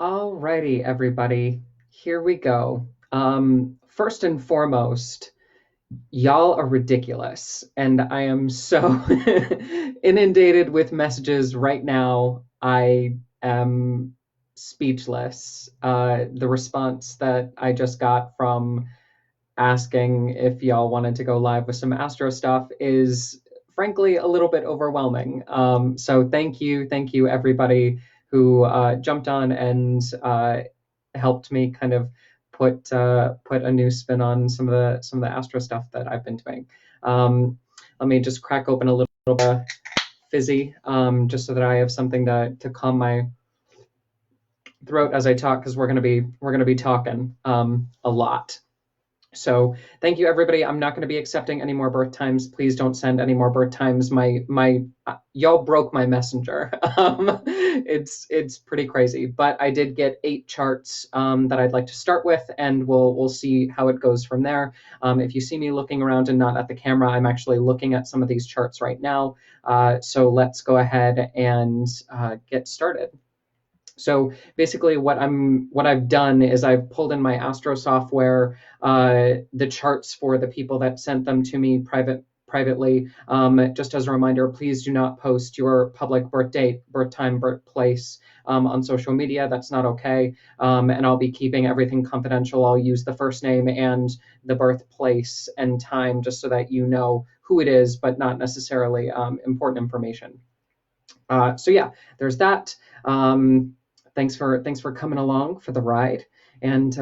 Alrighty, everybody, here we go. First and foremost, y'all are ridiculous, and I am so inundated with messages right now. I am speechless. The response that I just got from asking if y'all wanted to go live with some Astro stuff is frankly a little bit overwhelming. So thank you, everybody who jumped on and helped me kind of put a new spin on some of the Astro stuff that I've been doing. Let me just crack open a little bit of fizzy, just so that I have something to calm my throat as I talk, because we're gonna be talking a lot. So thank you, everybody. I'm not going to be accepting any more birth times. Please don't send any more birth times. My y'all broke my messenger. It's pretty crazy, but I did get 8 charts that I'd like to start with, and we'll see how it goes from there. If you see me looking around and not at the camera, I'm actually looking at some of these charts right now. So let's go ahead and get started. So basically, what I've done is I've pulled in my Astro software, the charts for the people that sent them to me privately. Just as a reminder, please do not post your public birth date, birth time, birthplace on social media. That's not okay. And I'll be keeping everything confidential. I'll use the first name and the birthplace and time just so that you know who it is, but not necessarily important information. So yeah, there's that. Thanks for coming along for the ride, and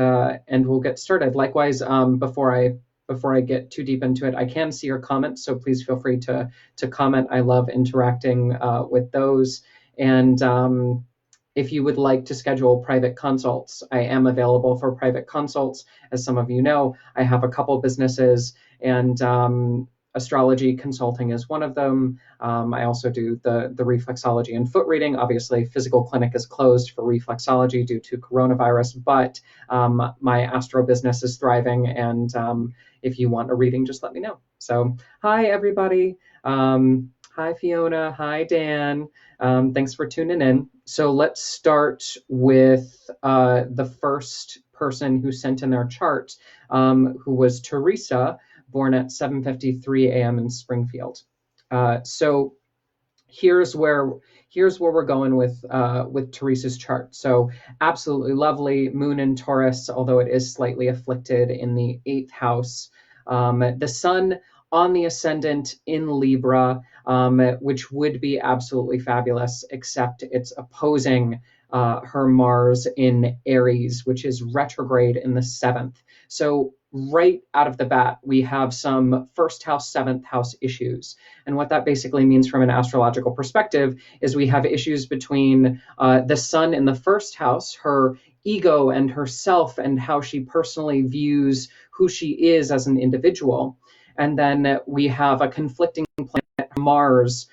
we'll get started. Likewise, before I get too deep into it, I can see your comments, so please feel free to comment. I love interacting with those, and if you would like to schedule private consults, I am available for private consults. As some of you know, I have a couple businesses, and astrology consulting is one of them. I also do the reflexology and foot reading. Obviously, physical clinic is closed for reflexology due to coronavirus, but my Astro business is thriving. And if you want a reading, just let me know. So, hi, everybody. Hi, Fiona. Hi, Dan. Thanks for tuning in. So, let's start with the first person who sent in their chart, who was Teresa, born at 7:53 a.m. in Springfield. So here's where we're going with Teresa's chart. So absolutely lovely moon in Taurus, although it is slightly afflicted in the 8th house. The sun on the ascendant in Libra, which would be absolutely fabulous, except it's opposing her Mars in Aries, which is retrograde in the 7th. So right out of the bat, we have some first house, 7th house issues. And what that basically means from an astrological perspective is we have issues between the sun in the first house, her ego and herself, and how she personally views who she is as an individual. And then we have a conflicting planet, Mars,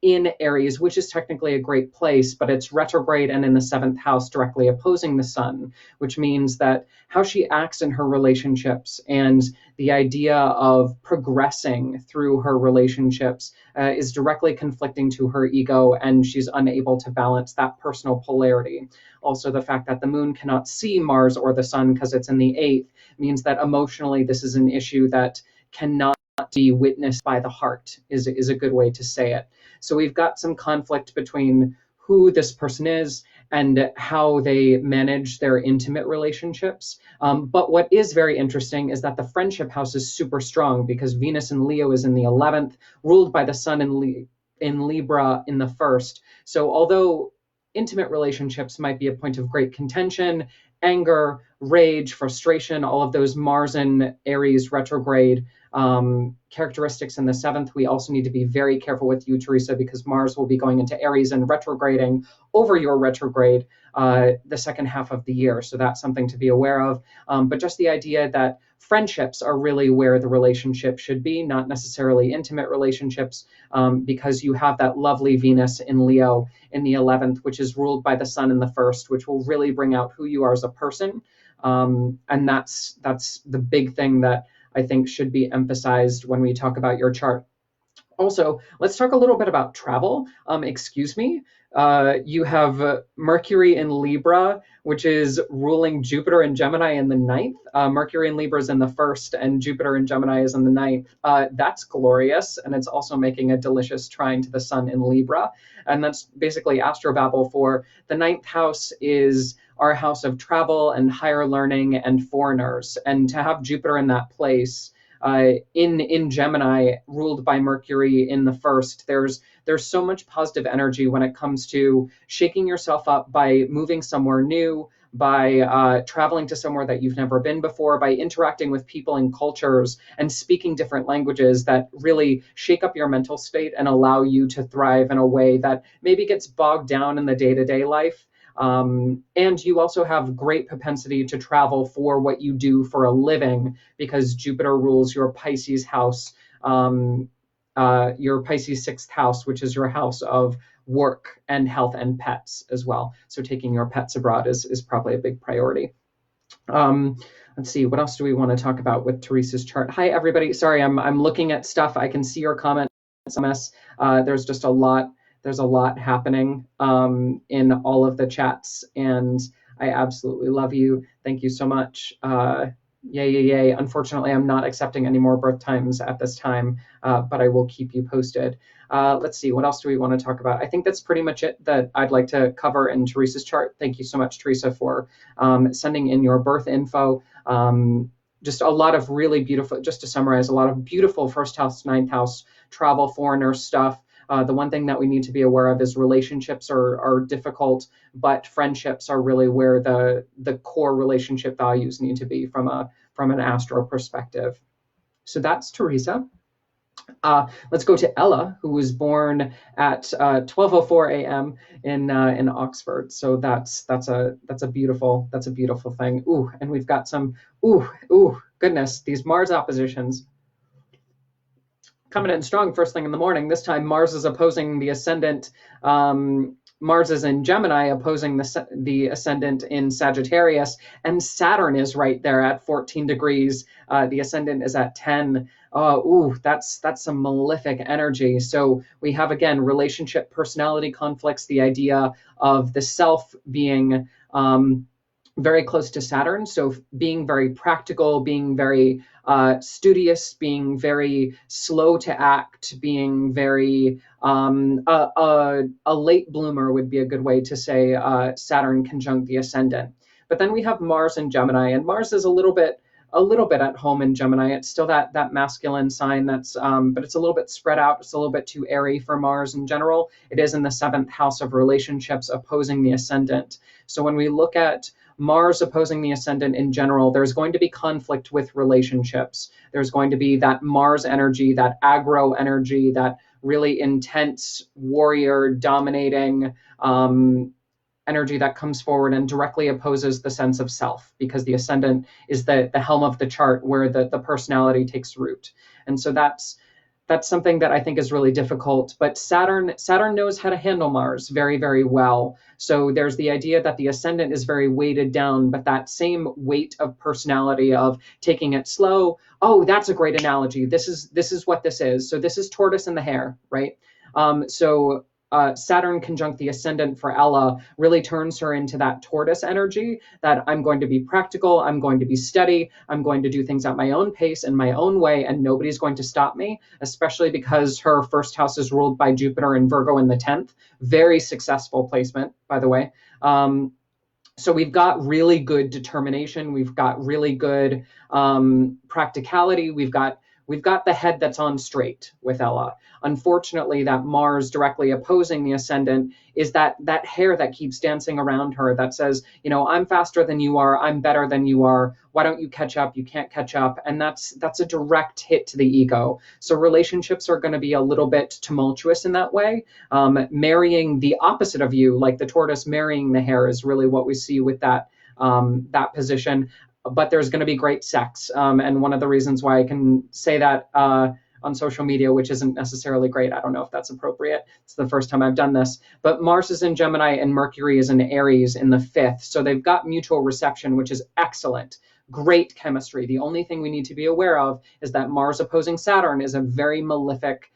in Aries, which is technically a great place, but it's retrograde and in the 7th house, directly opposing the sun, which means that how she acts in her relationships and the idea of progressing through her relationships is directly conflicting to her ego, and she's unable to balance that personal polarity. Also, the fact that the moon cannot see Mars or the sun because it's in the 8th means that emotionally this is an issue that cannot be witnessed by the heart, is a good way to say it. So we've got some conflict between who this person is and how they manage their intimate relationships. But what is very interesting is that the friendship house is super strong because Venus in Leo is in the 11th, ruled by the sun in Libra in the 1st. So although intimate relationships might be a point of great contention, anger, rage, frustration, all of those Mars and Aries retrograde characteristics in the 7th. We also need to be very careful with you, Teresa, because Mars will be going into Aries and retrograding over your retrograde the second half of the year. So that's something to be aware of. But just the idea that friendships are really where the relationship should be, not necessarily intimate relationships, because you have that lovely Venus in Leo in the 11th, which is ruled by the sun in the 1st, which will really bring out who you are as a person. And that's the big thing that I think should be emphasized when we talk about your chart. Also, let's talk a little bit about travel. Excuse me. You have Mercury in Libra, which is ruling Jupiter and Gemini in the ninth. Mercury in Libra is in the first, and Jupiter in Gemini is in the ninth. That's glorious, and it's also making a delicious trine to the Sun in Libra. And that's basically astrobabble for the ninth house is our house of travel and higher learning and foreigners. And to have Jupiter in that place in Gemini, ruled by Mercury in the first, there's so much positive energy when it comes to shaking yourself up by moving somewhere new, by traveling to somewhere that you've never been before, by interacting with people and cultures and speaking different languages that really shake up your mental state and allow you to thrive in a way that maybe gets bogged down in the day-to-day life. And you also have great propensity to travel for what you do for a living because Jupiter rules your Pisces house, your Pisces sixth house, which is your house of work and health and pets as well. So taking your pets abroad is probably a big priority. Um, let's see, what else do we want to talk about with Teresa's chart? Hi, everybody. Sorry, I'm looking at stuff. I can see your comments. There's just a lot. There's a lot happening in all of the chats, and I absolutely love you. Thank you so much. Yay, yay, yay. Unfortunately, I'm not accepting any more birth times at this time, but I will keep you posted. Let's see, what else do we want to talk about? I think that's pretty much it that I'd like to cover in Teresa's chart. Thank you so much, Teresa, for sending in your birth info. Just a lot of really beautiful, just to summarize, a lot of beautiful first house, ninth house, travel, foreigner stuff. The one thing that we need to be aware of is relationships are difficult, but friendships are really where the core relationship values need to be from an astro perspective. So that's Teresa. Let's go to Ella, who was born at 12:04 a.m. in Oxford. So that's a beautiful thing. Ooh, and we've got some goodness, these Mars oppositions coming in strong first thing in the morning. This time Mars is opposing the ascendant. Mars is in Gemini, opposing the ascendant in Sagittarius, and Saturn is right there at 14 degrees. The ascendant is at 10. That's some malefic energy. So we have, again, relationship personality conflicts, the idea of the self being very close to Saturn. So being very practical, being very studious, being very slow to act, being very a late bloomer would be a good way to say Saturn conjunct the ascendant. But then we have Mars in Gemini, and Mars is a little bit at home in Gemini. It's still that masculine sign that's but it's a little bit spread out. It's a little bit too airy for Mars in general. It is in the seventh house of relationships opposing the ascendant. So when we look at Mars opposing the ascendant in general, there's going to be conflict with relationships. There's going to be that Mars energy, that aggro energy, that really intense warrior dominating energy that comes forward and directly opposes the sense of self, because the ascendant is the helm of the chart where the personality takes root. And so that's something that I think is really difficult. But Saturn knows how to handle Mars very, very well. So there's the idea that the ascendant is very weighted down, but that same weight of personality of taking it slow. Oh, that's a great analogy. This is what this is. So this is tortoise and the hare, right? Saturn conjunct the ascendant for Ella really turns her into that tortoise energy, that I'm going to be practical, I'm going to be steady, I'm going to do things at my own pace in my own way, and nobody's going to stop me, especially because her first house is ruled by Jupiter and Virgo in the 10th. Very successful placement, by the way. So we've got really good determination, we've got really good practicality, we've got the head that's on straight with Ella. Unfortunately, that Mars directly opposing the ascendant is that hair that keeps dancing around her that says, I'm faster than you are, I'm better than you are, why don't you catch up? You can't catch up. And that's a direct hit to the ego. So relationships are going to be a little bit tumultuous in that way. Marrying the opposite of you, like the tortoise marrying the hare, is really what we see with that position. But there's going to be great sex. And one of the reasons why I can say that on social media, which isn't necessarily great, I don't know if that's appropriate. It's the first time I've done this. But Mars is in Gemini and Mercury is in Aries in the 5th. So they've got mutual reception, which is excellent. Great chemistry. The only thing we need to be aware of is that Mars opposing Saturn is a very malefic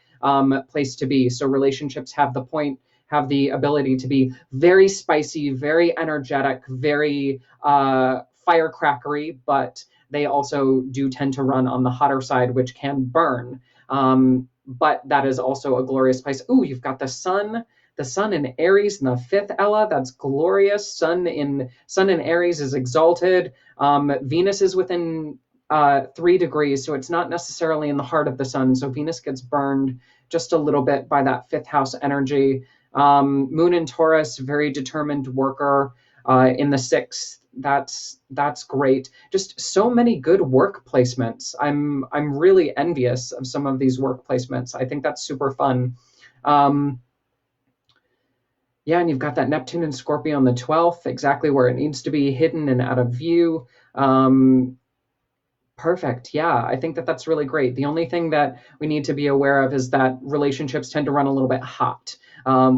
place to be. So relationships have the ability to be very spicy, very energetic, very firecrackery, but they also do tend to run on the hotter side, which can burn. But that is also a glorious place. Ooh, you've got the sun in Aries in the fifth, Ella. That's glorious. Sun in Aries is exalted. Venus is within 3 degrees, so it's not necessarily in the heart of the sun. So Venus gets burned just a little bit by that fifth house energy. Moon in Taurus, very determined worker. In the sixth, that's great. Just so many good work placements. I'm really envious of some of these work placements. I think that's super fun. Yeah, and you've got that Neptune and Scorpio on the 12th, exactly where it needs to be, hidden and out of view. Perfect. Yeah, I think that's really great. The only thing that we need to be aware of is that relationships tend to run a little bit hot,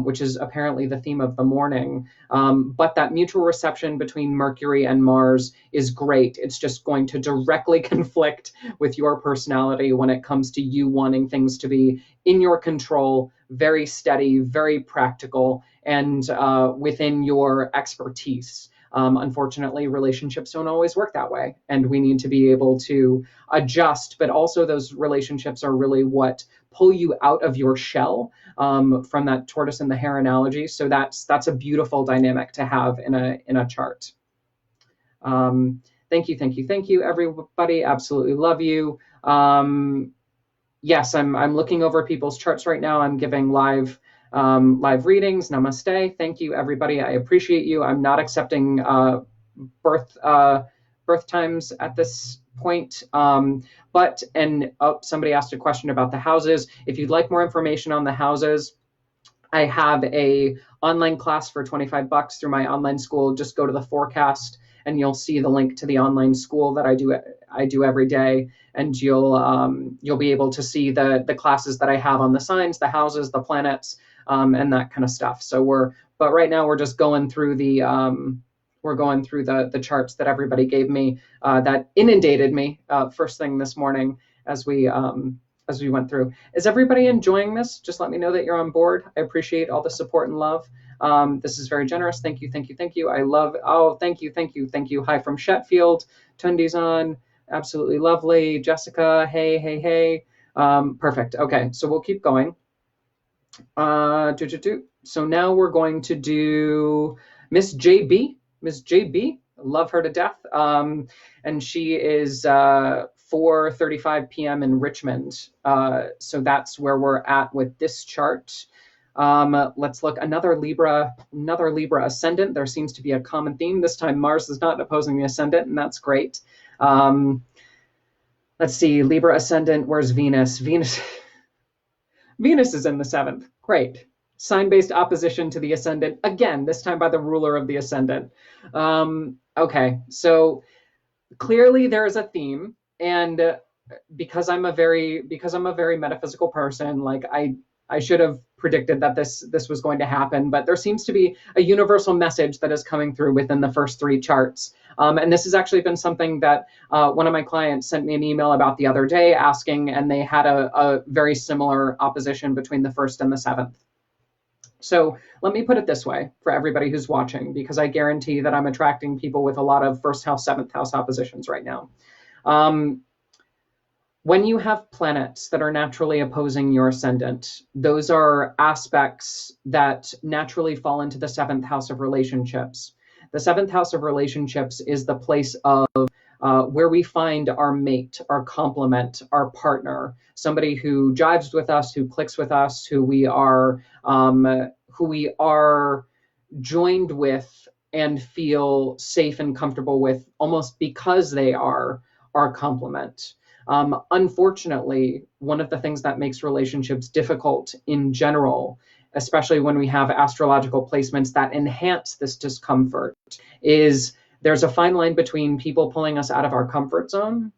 which is apparently the theme of the morning. But that mutual reception between Mercury and Mars is great. It's just going to directly conflict with your personality when it comes to you wanting things to be in your control, very steady, very practical, and within your expertise. Unfortunately, relationships don't always work that way, and we need to be able to adjust. But also, those relationships are really what pull you out of your shell, from that tortoise and the hare analogy. So that's a beautiful dynamic to have in a chart. Thank you, everybody. Absolutely love you. Yes, I'm looking over people's charts right now. I'm giving live readings. Namaste. Thank you, everybody. I appreciate you. I'm not accepting birth times at this point. Somebody asked a question about the houses. If you'd like more information on the houses, I have a online class for $25 through my online school. Just go to the forecast and you'll see the link to the online school that I do every day, and you'll be able to see the classes that I have on the signs, the houses, the planets, and that kind of stuff. But right now we're just going through the charts that everybody gave me, that inundated me first thing this morning as we went through. Is everybody enjoying this? Just let me know that you're on board. I appreciate all the support and love. This is very generous. Thank you. I love, thank you. Hi from Shetfield. Tundi's on. Absolutely lovely. Jessica, hey. Perfect. Okay, so we'll keep going. So now we're going to do Miss JB. Miss JB, love her to death. And she is 4:35 p.m. in Richmond. So that's where we're at with this chart. Let's look. Another Libra ascendant. There seems to be a common theme. This time Mars is not opposing the ascendant, and that's great. Let's see. Libra ascendant. Where's Venus? Venus is in the 7th. Great. Sign-based opposition to the ascendant. Again, this time by the ruler of the ascendant. Okay, so clearly there is a theme, and because I'm a very metaphysical person, like I should have predicted that this was going to happen, but there seems to be a universal message that is coming through within the first 3 charts. And this has actually been something that one of my clients sent me an email about the other day asking, and they had a very similar opposition between the 1st and the 7th. So let me put it this way for everybody who's watching, because I guarantee that I'm attracting people with a lot of 1st house, 7th house oppositions right now. When you have planets that are naturally opposing your ascendant, those are aspects that naturally fall into the 7th house of relationships. The 7th house of relationships is the place of where we find our mate, our complement, our partner, somebody who jives with us, who clicks with us, who we are joined with and feel safe and comfortable with, almost because they are our complement. Unfortunately, one of the things that makes relationships difficult in general, especially when we have astrological placements that enhance this discomfort, is there's a fine line between people pulling us out of our comfort zone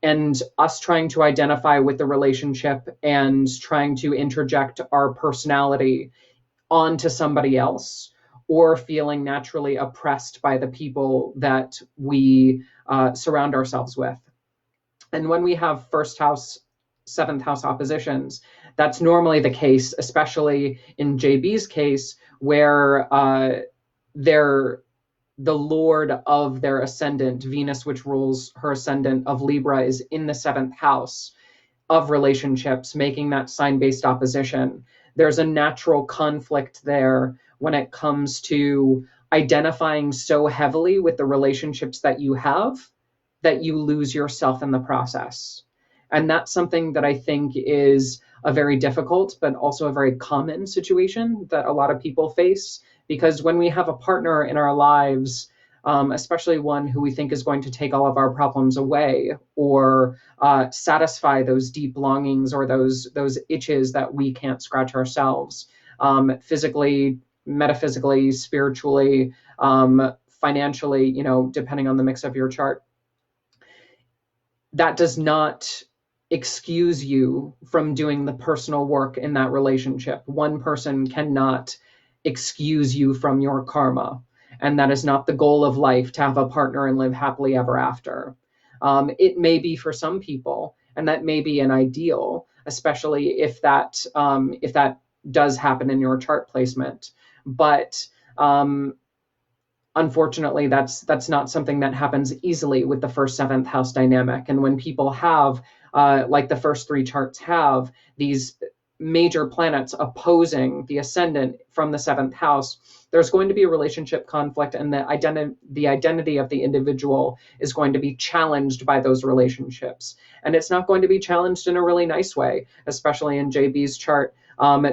and us trying to identify with the relationship and trying to interject our personality onto somebody else, or feeling naturally oppressed by the people that we surround ourselves with. And when we have 1st house, 7th house oppositions, That's normally the case, especially in JB's case, where they're the lord of their ascendant, Venus, which rules her ascendant of Libra, is in the seventh house of relationships, making that sign-based opposition. There's a natural conflict there when it comes to identifying so heavily with the relationships that you have that you lose yourself in the process. And that's something that I think is a very difficult, but also a very common situation that a lot of people face. Because when we have a partner in our lives, especially one who we think is going to take all of our problems away or satisfy those deep longings or those itches that we can't scratch ourselves, physically, metaphysically, spiritually, financially, depending on the mix of your chart, that does not excuse you from doing the personal work in that relationship. One person cannot excuse you from your karma. And that is not the goal of life, to have a partner and live happily ever after. It may be for some people, and that may be an ideal, especially if that does happen in your chart placement. But unfortunately, that's not something that happens easily with the first seventh house dynamic. And when people have, like the first three charts have, these major planets opposing the ascendant from the seventh house, there's going to be a relationship conflict, and the identity of the individual is going to be challenged by those relationships. And it's not going to be challenged in a really nice way, especially in JB's chart.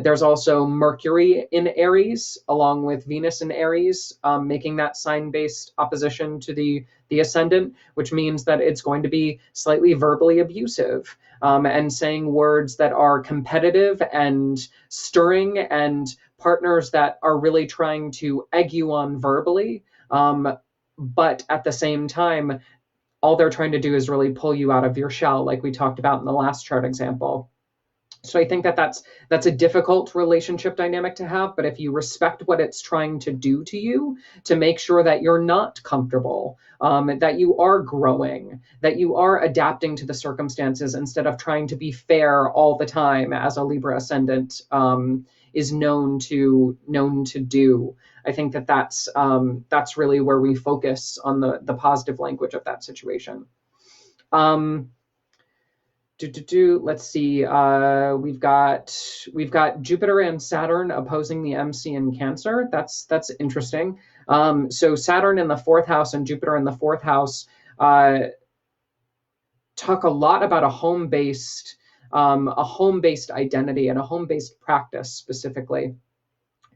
There's also Mercury in Aries, along with Venus in Aries, making that sign-based opposition to the ascendant, which means that it's going to be slightly verbally abusive, and saying words that are competitive and stirring, and partners that are really trying to egg you on verbally. But at the same time, all they're trying to do is really pull you out of your shell, like we talked about in the last chart example. So I think that's a difficult relationship dynamic to have, but if you respect what it's trying to do to you, to make sure that you're not comfortable, that you are growing, that you are adapting to the circumstances instead of trying to be fair all the time, as a Libra ascendant is known to do. I think that's really where we focus on the positive language of that situation. Let's see. We've got Jupiter and Saturn opposing the MC in Cancer. That's interesting. So Saturn in the fourth house and Jupiter in the fourth house talk a lot about a home-based identity and a home-based practice specifically.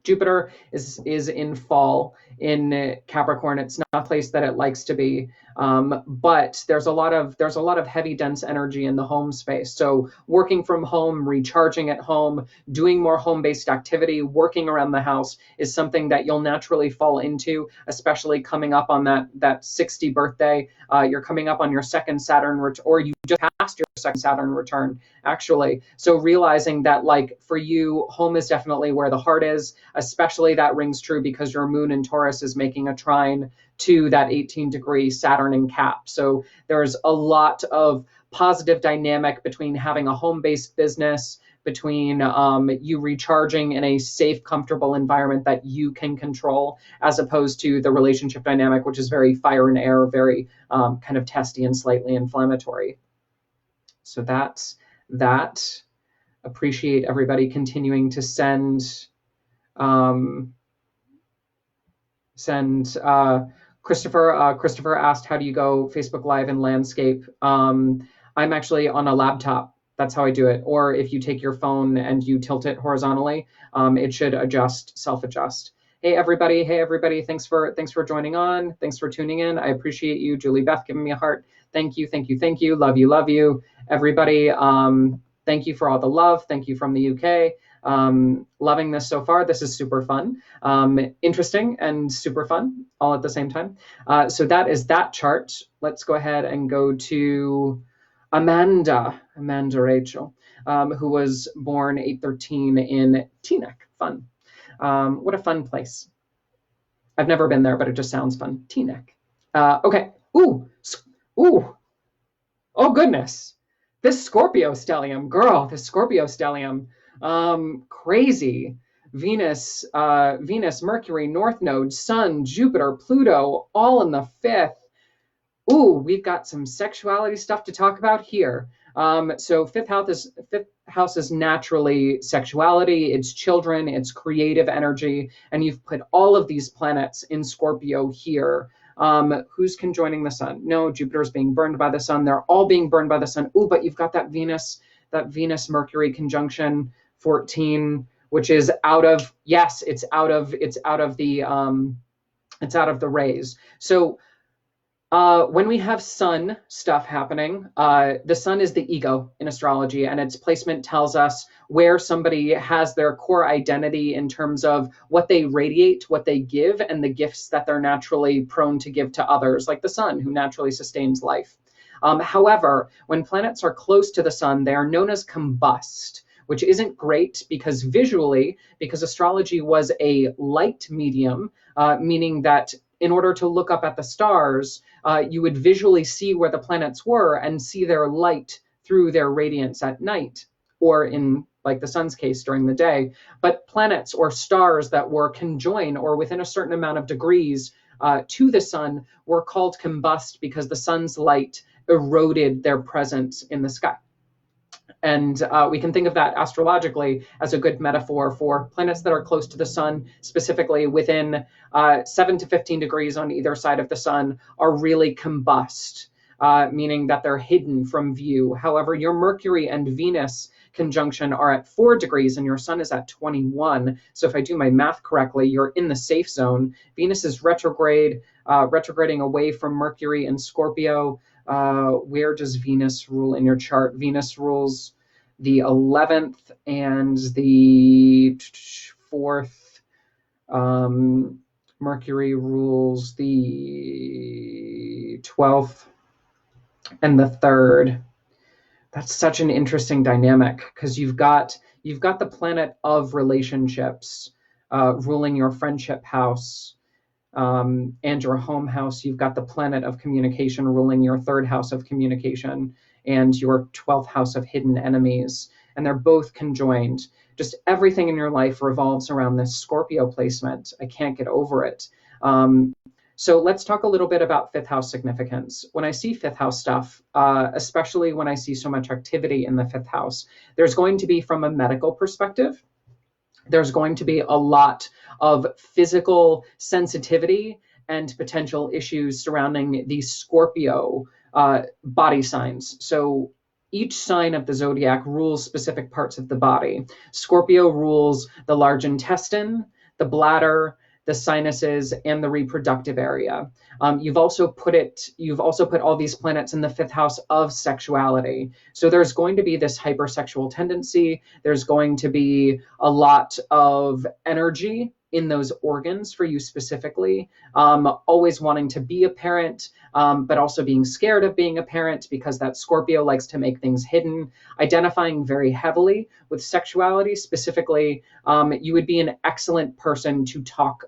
Jupiter is in fall in Capricorn. It's not a place that it likes to be, but there's a lot of heavy, dense energy in the home space. So working from home, recharging at home, doing more home-based activity, working around the house is something that you'll naturally fall into, especially coming up on that 60 birthday. You're coming up on your second Saturn, or you just passed your second Saturn return, actually. So realizing that, like, for you, home is definitely where the heart is. Especially that rings true because your moon in Taurus is making a trine to that 18-degree Saturn in Cap. So there's a lot of positive dynamic between having a home-based business, between you recharging in a safe, comfortable environment that you can control, as opposed to the relationship dynamic, which is very fire and air, very kind of testy and slightly inflammatory. So that's that. Appreciate everybody continuing to send Christopher asked, how do you go Facebook Live in landscape? I'm actually on a laptop. That's how I do it. Or if you take your phone and you tilt it horizontally, it should self-adjust. Hey everybody. Thanks for joining on. Thanks for tuning in. I appreciate you. Julie Beth giving me a heart. Thank you. Love you. Everybody, thank you for all the love. Thank you from the UK. Loving this so far. This is super fun, interesting and super fun all at the same time. So that is that chart. Let's go ahead and go to Amanda Rachel, who was born 8/13 in Teaneck. Fun. What a fun place. I've never been there, but it just sounds fun. Teaneck. Okay. Ooh. Oh goodness. This Scorpio stellium, girl, this Scorpio stellium, crazy. Venus, Mercury, North Node, Sun, Jupiter, Pluto, all in the fifth. Ooh, we've got some sexuality stuff to talk about here. So fifth house is naturally sexuality, it's children, it's creative energy, and you've put all of these planets in Scorpio here. Who's conjoining the sun? No, Jupiter's being burned by the sun. They're all being burned by the sun. Ooh, but you've got that Venus Mercury conjunction 14, which is out of, yes, it's out of the rays. So when we have sun stuff happening, the sun is the ego in astrology, and its placement tells us where somebody has their core identity in terms of what they radiate, what they give, and the gifts that they're naturally prone to give to others, like the sun, who naturally sustains life. However, when planets are close to the sun, they are known as combust, which isn't great because visually, because astrology was a light medium, meaning that in order to look up at the stars, you would visually see where the planets were and see their light through their radiance at night, or in like the sun's case during the day. But planets or stars that were conjoined or within a certain amount of degrees to the sun were called combust because the sun's light eroded their presence in the sky. And we can think of that astrologically as a good metaphor for planets that are close to the sun, specifically within 7 to 15 degrees on either side of the sun, are really combust, meaning that they're hidden from view. However, your Mercury and Venus conjunction are at 4 degrees and your sun is at 21. So if I do my math correctly, you're in the safe zone. Venus is retrograding away from Mercury and Scorpio. Where does Venus rule in your chart? Venus rules the 11th and the 4th. Mercury rules the 12th and the 3rd. That's such an interesting dynamic because you've got the planet of relationships ruling your friendship house. And your home house. You've got the planet of communication ruling your 3rd house of communication and your 12th house of hidden enemies. And they're both conjoined. Just everything in your life revolves around this Scorpio placement. I can't get over it. So let's talk a little bit about 5th house significance. When I see 5th house stuff, especially when I see so much activity in the 5th house, there's going to be, from a medical perspective, there's going to be a lot of physical sensitivity and potential issues surrounding these Scorpio body signs. So each sign of the zodiac rules specific parts of the body. Scorpio rules the large intestine, the bladder, the sinuses, and the reproductive area. You've also put all these planets in the 5th house of sexuality. So there's going to be this hypersexual tendency. There's going to be a lot of energy in those organs for you specifically, always wanting to be a parent, but also being scared of being a parent because that Scorpio likes to make things hidden, identifying very heavily with sexuality. Specifically, you would be an excellent person to talk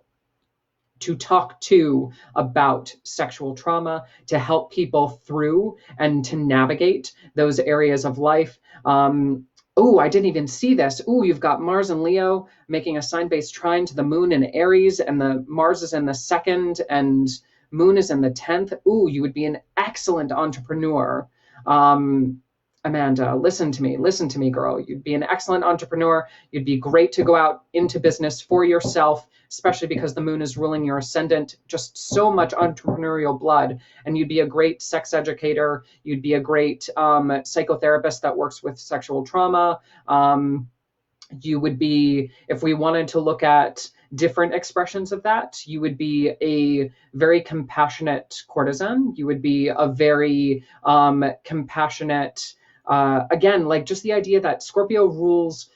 to about sexual trauma, to help people through and to navigate those areas of life. Oh, I didn't even see this. Oh, you've got Mars and Leo making a sign-based trine to the moon in Aries, and the Mars is in the 2nd and moon is in the 10th. Ooh, you would be an excellent entrepreneur. Amanda, listen to me, girl. You'd be an excellent entrepreneur. You'd be great to go out into business for yourself, especially because the moon is ruling your ascendant, just so much entrepreneurial blood. And you'd be a great sex educator. You'd be a great psychotherapist that works with sexual trauma. You would be, if we wanted to look at different expressions of that, you would be a very compassionate courtesan. You would be a very compassionate, again, like just the idea that Scorpio rules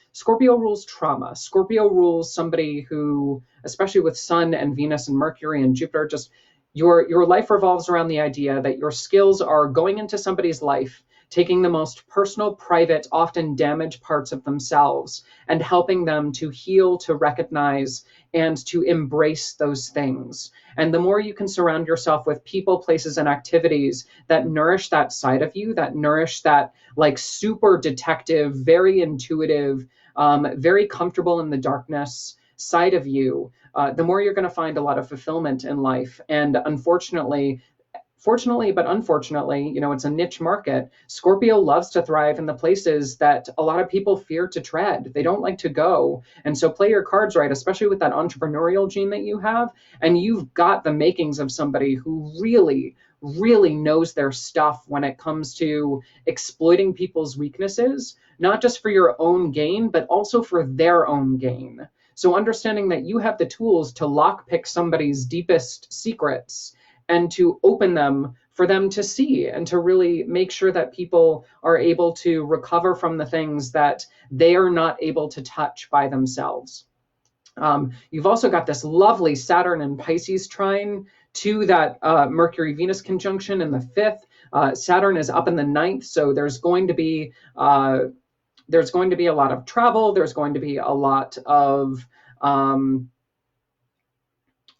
trauma. Scorpio rules somebody who, especially with Sun and Venus and Mercury and Jupiter, just your life revolves around the idea that your skills are going into somebody's life, taking the most personal, private, often damaged parts of themselves and helping them to heal, to recognize, and to embrace those things. And the more you can surround yourself with people, places, and activities that nourish that side of you, that nourish that like super detective, very intuitive, very comfortable in the darkness side of you, the more you're going to find a lot of fulfillment in life. And unfortunately, fortunately, but unfortunately, it's a niche market. Scorpio loves to thrive in the places that a lot of people fear to tread. They don't like to go. And so play your cards right, especially with that entrepreneurial gene that you have. And you've got the makings of somebody who really, really knows their stuff when it comes to exploiting people's weaknesses, not just for your own gain, but also for their own gain. So understanding that you have the tools to lockpick somebody's deepest secrets and to open them for them to see and to really make sure that people are able to recover from the things that they are not able to touch by themselves. You've also got this lovely Saturn and Pisces trine to that Mercury-Venus conjunction in the 5th. Saturn is up in the 9th, so there's going to be a lot of travel. There's going to be a lot of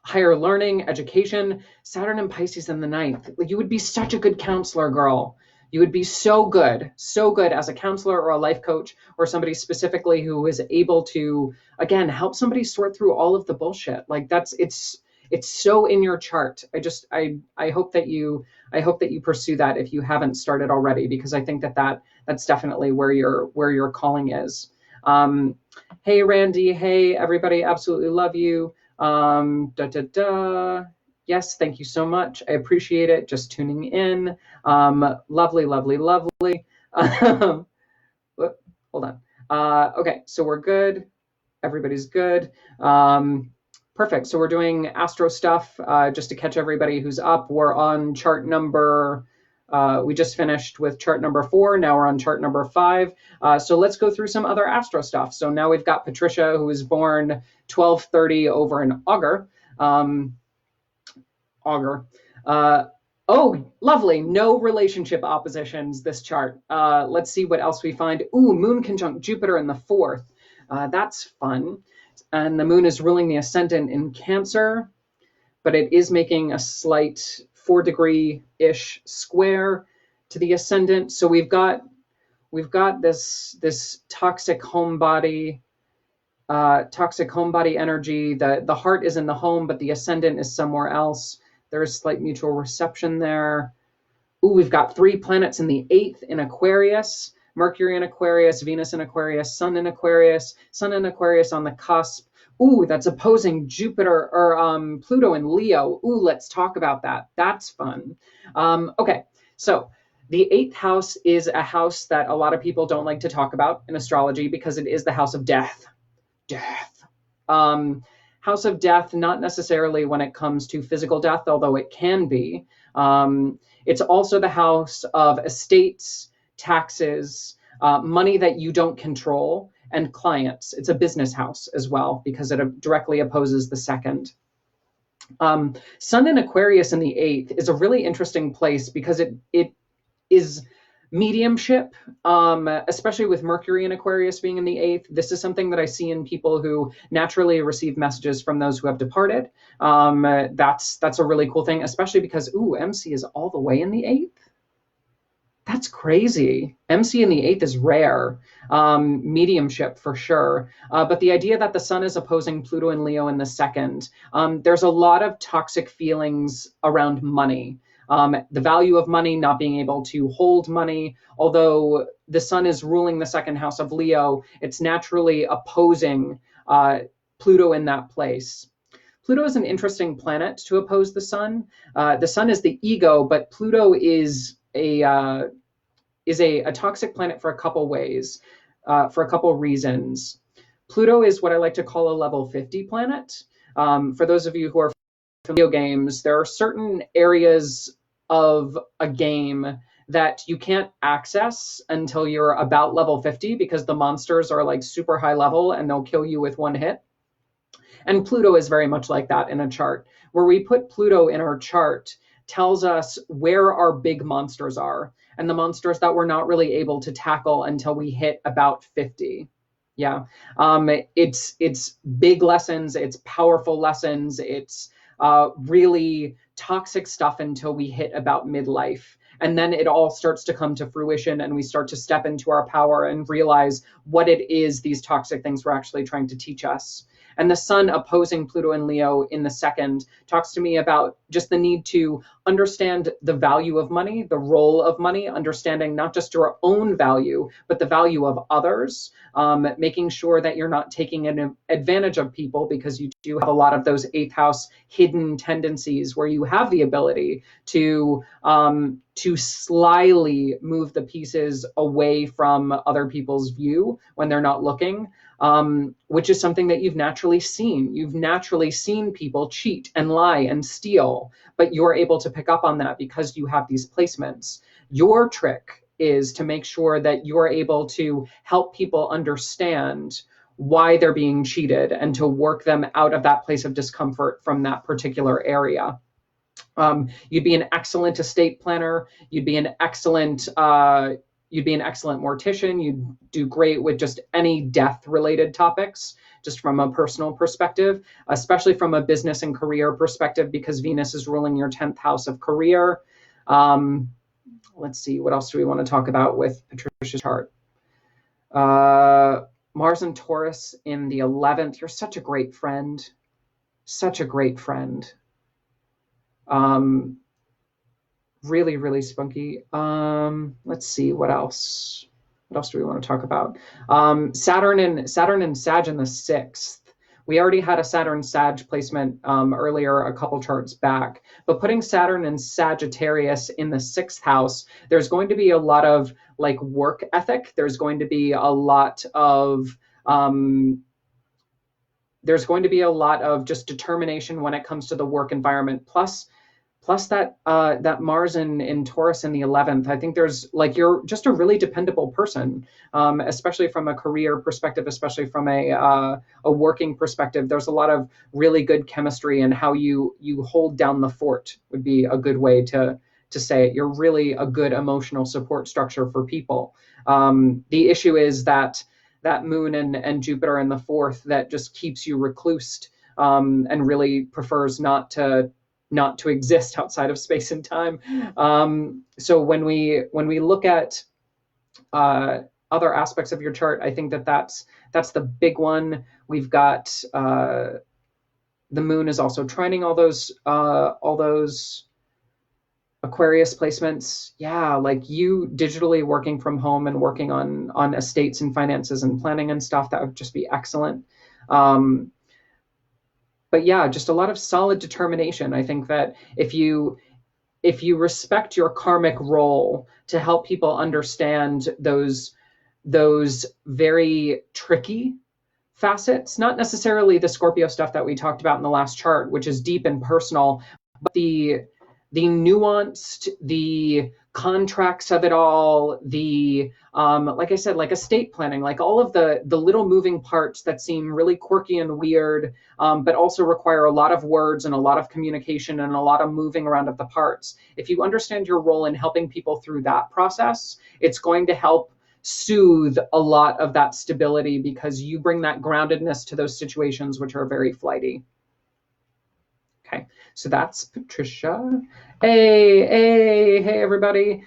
higher learning, education. Saturn and Pisces in the 9th. You would be such a good counselor, girl. You would be so good as a counselor or a life coach or somebody specifically who is able to, again, help somebody sort through all of the bullshit. Like it's so in your chart. I hope that you pursue that if you haven't started already, because I think that's definitely where your calling is. Hey Randy, hey everybody, absolutely love you. Yes, thank you so much. I appreciate it. Just tuning in. Lovely, lovely, lovely. Hold on. Okay, so we're good. Everybody's good. Perfect. So we're doing Astro stuff. Just to catch everybody who's up, we're on chart number. We just finished with chart number 4. Now we're on chart number 5. So let's go through some other Astro stuff. So now we've got Patricia, who was born 12/30 over in Augur. Augur. Oh, lovely. No relationship oppositions, this chart. Let's see what else we find. Ooh, Moon conjunct Jupiter in the 4th. That's fun. And the Moon is ruling the ascendant in Cancer, but it is making a slight 4-degree-ish square to the ascendant. So we've got this toxic homebody energy. The heart is in the home, but the ascendant is somewhere else. There's slight mutual reception there. Ooh, we've got 3 planets in the 8th in Aquarius. Mercury in Aquarius, Venus in Aquarius, Sun in Aquarius on the cusp. Ooh, that's opposing Jupiter or Pluto in Leo. Ooh, let's talk about that. That's fun. Okay, so the 8th house is a house that a lot of people don't like to talk about in astrology because it is the house of death. House of death, not necessarily when it comes to physical death, although it can be. It's also the house of estates, taxes, money that you don't control, and clients. It's a business house as well because it directly opposes the 2nd. Sun in Aquarius in the 8th is a really interesting place because it is mediumship, especially with Mercury in Aquarius being in the 8th. This is something that I see in people who naturally receive messages from those who have departed. That's a really cool thing, especially because, ooh, MC is all the way in the 8th. That's crazy. MC in the 8th is rare. Mediumship for sure. But the idea that the Sun is opposing Pluto and Leo in the 2nd, there's a lot of toxic feelings around money. The value of money, not being able to hold money. Although the Sun is ruling the 2nd house of Leo, it's naturally opposing Pluto in that place. Pluto is an interesting planet to oppose the Sun. The Sun is the ego, but Pluto is a toxic planet for a couple ways, for a couple reasons. Pluto is what I like to call a level 50 planet. For those of you who are familiar with video games, there are certain areas of a game that you can't access until you're about level 50 because the monsters are like super high level and they'll kill you with one hit. And Pluto is very much like that in a chart. Where we put Pluto in our chart tells us where our big monsters are, and the monsters that we're not really able to tackle until we hit about 50. Yeah. It's big lessons, it's powerful lessons, it's really toxic stuff until we hit about midlife. And then it all starts to come to fruition, and we start to step into our power and realize what it is these toxic things were actually trying to teach us. And the sun opposing Pluto and Leo in the second talks to me about just the need to understand the value of money, the role of money, understanding not just your own value, but the value of others, making sure that you're not taking an advantage of people, because you do have a lot of those eighth house hidden tendencies where you have the ability to slyly move the pieces away from other people's view when they're not looking, which is something that you've naturally seen. You've naturally seen people cheat and lie and steal, but you're able to pick up on that because you have these placements. Your trick is to make sure that you're able to help people understand why they're being cheated and to work them out of that place of discomfort from that particular area. You'd be an excellent estate planner. You'd be an excellent mortician. You'd do great with just any death related topics, just from a personal perspective, especially from a business and career perspective, because Venus is ruling your 10th house of career. Let's see, what else do we want to talk about with Patricia's chart? Mars and Taurus in the 11th. You're such a great friend. Such a great friend. Really, really spunky. Let's see, what else? What else do we want to talk about? Saturn and Sag in the 6th. We already had a Saturn Sag placement earlier, a couple charts back, but putting Saturn and Sagittarius in the 6th house, there's going to be a lot of like work ethic. There's going to be a lot of just determination when it comes to the work environment. Plus that Mars in Taurus in the 11th, I think there's like, you're just a really dependable person, especially from a career perspective, especially from a working perspective. There's a lot of really good chemistry, and how you hold down the fort would be a good way to say it. You're really a good emotional support structure for people. The issue is that moon and Jupiter in the 4th that just keeps you reclused, and really prefers not to exist outside of space and time. So when we look at other aspects of your chart, I think that's the big one. We've got the moon is also trining all those Aquarius placements. Yeah, like you digitally working from home and working on estates and finances and planning and stuff, that would just be excellent. But yeah, just a lot of solid determination. I think that if you respect your karmic role to help people understand those very tricky facets, not necessarily the Scorpio stuff that we talked about in the last chart, which is deep and personal, but the nuanced, the contracts of it all, the like I said, like estate planning, like all of the little moving parts that seem really quirky and weird, but also require a lot of words and a lot of communication and a lot of moving around of the parts. If you understand your role in helping people through that process, it's going to help soothe a lot of that stability, because you bring that groundedness to those situations which are very flighty. Okay, so that's Patricia. Hey, everybody.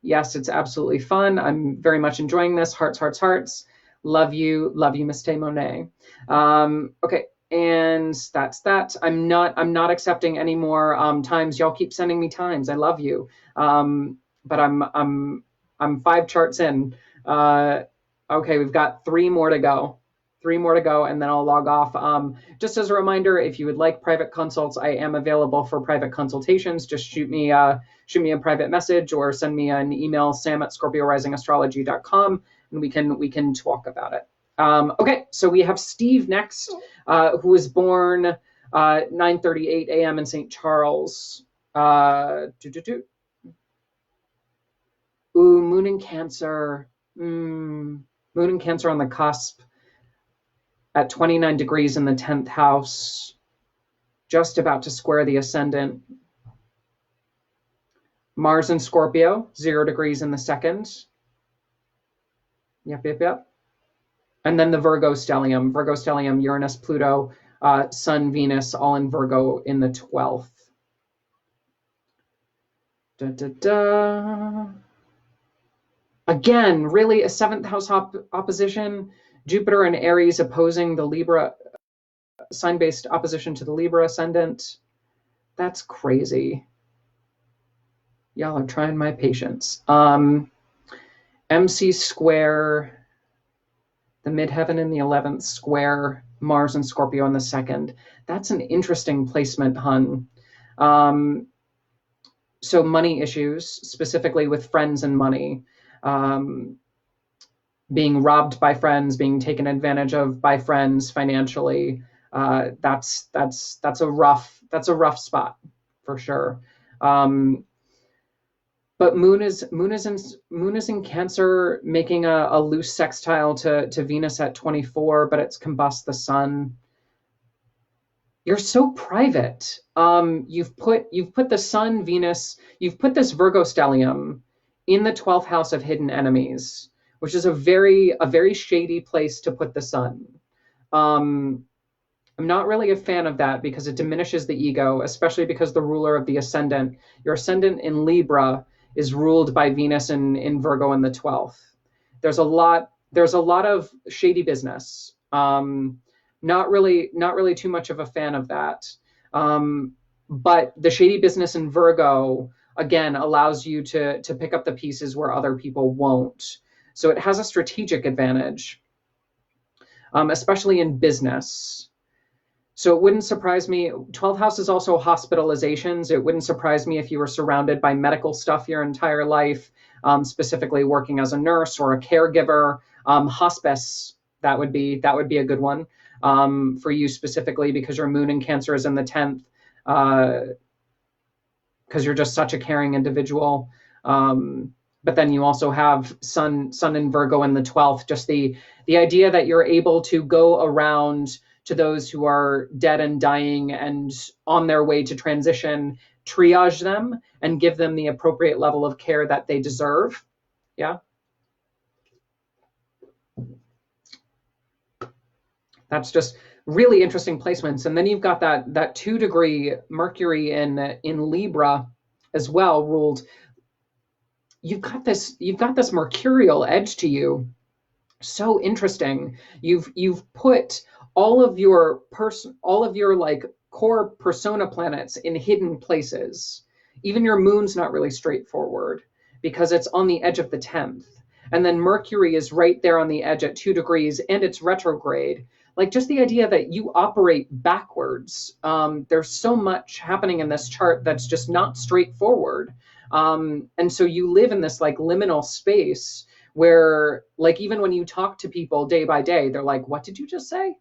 Yes, it's absolutely fun. I'm very much enjoying this. Hearts, hearts, hearts. Love you, Miss Tay Monet. Okay, and that's that. I'm not accepting any more times. Y'all keep sending me times. I love you. But I'm 5 charts in. Okay, we've got 3 more to go. 3 more to go, and then I'll log off. Just as a reminder, if you would like private consults, I am available for private consultations. Just shoot me a private message or send me an email, sam@scorpiorisingastrology.com, and we can talk about it. Okay, so we have Steve next, who was born 9:38 a.m. in St. Charles. Ooh, moon in Cancer. Moon in Cancer on the cusp at 29 degrees in the 10th house, just about to square the ascendant. Mars in Scorpio, 0 degrees in the second. Yep. And then the Virgo stellium, Uranus, Pluto, Sun, Venus, all in Virgo in the 12th. Again, really a 7th house opposition. Jupiter and Aries opposing the Libra, sign-based opposition to the Libra ascendant. That's crazy. Y'all are trying my patience. MC square, the midheaven in the 11th square, Mars and Scorpio in the 2nd. That's an interesting placement, hun. So money issues, specifically with friends and money, being robbed by friends, being taken advantage of by friends financially. That's a rough spot for sure. But Moon is in Cancer, making a loose sextile to Venus at 24, but it's combust the Sun. You're so private. You've put the Sun, Venus, you've put this Virgo stellium in the 12th house of hidden enemies, which is a very shady place to put the Sun. I'm not really a fan of that because it diminishes the ego, especially because the ruler of the ascendant, your ascendant in Libra, is ruled by Venus in Virgo in the 12th. There's a lot of shady business. Not really too much of a fan of that. But the shady business in Virgo, again, allows you to pick up the pieces where other people won't. So it has a strategic advantage, especially in business. So it wouldn't surprise me. 12th house is also hospitalizations. It wouldn't surprise me if you were surrounded by medical stuff your entire life, specifically working as a nurse or a caregiver. Hospice, that would be a good one for you specifically because your Moon in Cancer is in the 10th, because you're just such a caring individual. But then you also have Sun in Virgo in the 12th. Just the idea that you're able to go around to those who are dead and dying and on their way to transition, triage them and give them the appropriate level of care that they deserve. Yeah. That's just really interesting placements. And then you've got that 2-degree Mercury in Libra as well ruled. You've got this mercurial edge to you. So interesting. You've put all of your like core persona planets in hidden places. Even your Moon's not really straightforward because it's on the edge of the 10th. And then Mercury is right there on the edge at 2 degrees and it's retrograde. Like just the idea that you operate backwards. There's so much happening in this chart that's just not straightforward. And so you live in this like liminal space where like even when you talk to people day by day, they're like, what did you just say?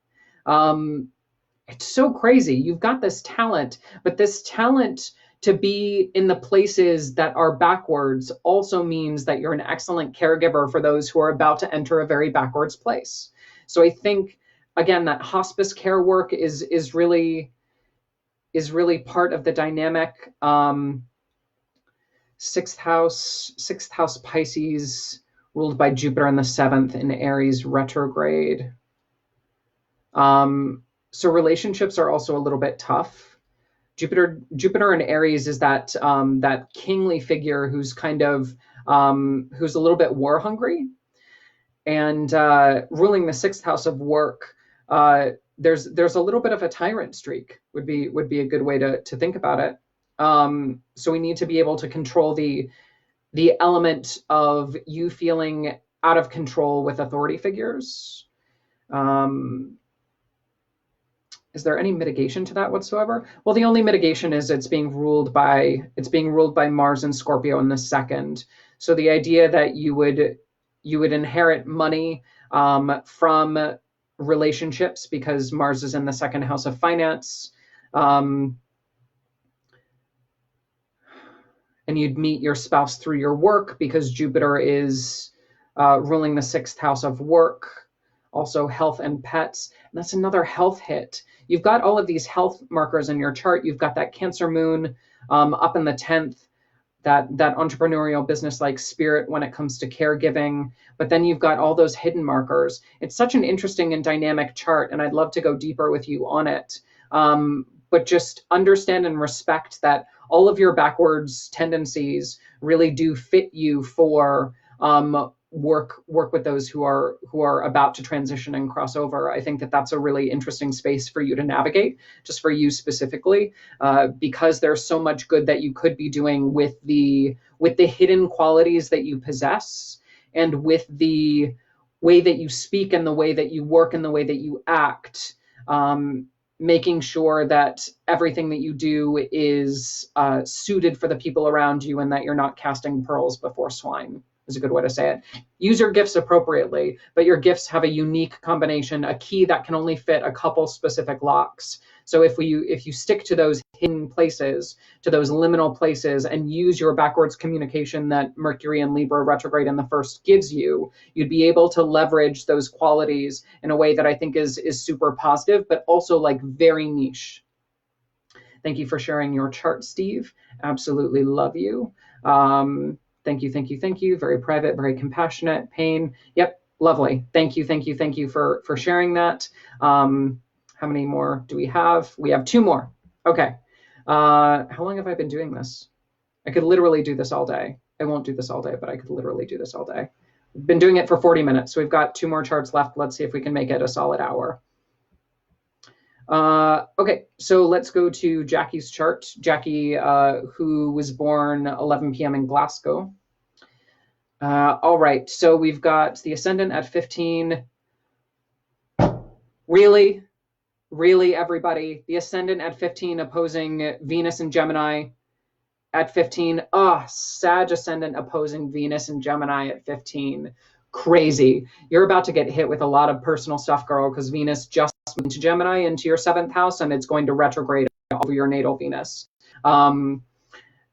It's so crazy. You've got this talent, but this talent to be in the places that are backwards also means that you're an excellent caregiver for those who are about to enter a very backwards place. So I think, again, that hospice care work is really part of the dynamic. Sixth house Pisces, ruled by Jupiter in the 7th in Aries retrograde. So relationships are also a little bit tough. Jupiter in Aries is that kingly figure who's kind of who's a little bit war hungry, and ruling the 6th house of work. There's a little bit of a tyrant streak would be a good way to think about it. So we need to be able to control the element of you feeling out of control with authority figures. Is there any mitigation to that whatsoever? Well, the only mitigation is it's being ruled by Mars and Scorpio in the 2nd. So the idea that you would inherit money from relationships because Mars is in the 2nd house of finance. And you'd meet your spouse through your work because Jupiter is ruling the 6th house of work, also health and pets. And that's another health hit. You've got all of these health markers in your chart. You've got that Cancer Moon up in the 10th. that entrepreneurial business-like spirit when it comes to caregiving. But then you've got all those hidden markers. It's such an interesting and dynamic chart, and I'd love to go deeper with you on it. But just understand and respect that all of your backwards tendencies really do fit you for work with those who are about to transition and cross over. I think that that's a really interesting space for you to navigate, just for you specifically, because there's so much good that you could be doing with the hidden qualities that you possess, and with the way that you speak and the way that you work and the way that you act. Making sure that everything that you do is suited for the people around you, and that you're not casting pearls before swine, is a good way to say it. Use your gifts appropriately, but your gifts have a unique combination, a key that can only fit a couple specific locks. So if you stick to those hidden places, to those liminal places, and use your backwards communication that Mercury and Libra retrograde in the first gives you, you'd be able to leverage those qualities in a way that I think is super positive, but also like very niche. Thank you for sharing your chart, Steve. Absolutely love you. Thank you, thank you, thank you. Very private, very compassionate. Pain. Yep, lovely. Thank you, thank you, thank you for sharing that. How many more do we have? We have 2 more. Okay. How long have I been doing this? I could literally do this all day. I won't do this all day, but I could literally do this all day. I've been doing it for 40 minutes, so we've got 2 more charts left. Let's see if we can make it a solid hour. Okay, so let's go to Jackie's chart. Jackie, who was born 11 p.m. in Glasgow. All right, so we've got the ascendant at 15. Really, everybody, the ascendant at 15 opposing Venus and Gemini at 15. Sag ascendant opposing Venus and Gemini at 15. Crazy. You're about to get hit with a lot of personal stuff, girl, because Venus just went to Gemini, into your 7th house, and it's going to retrograde over your natal Venus.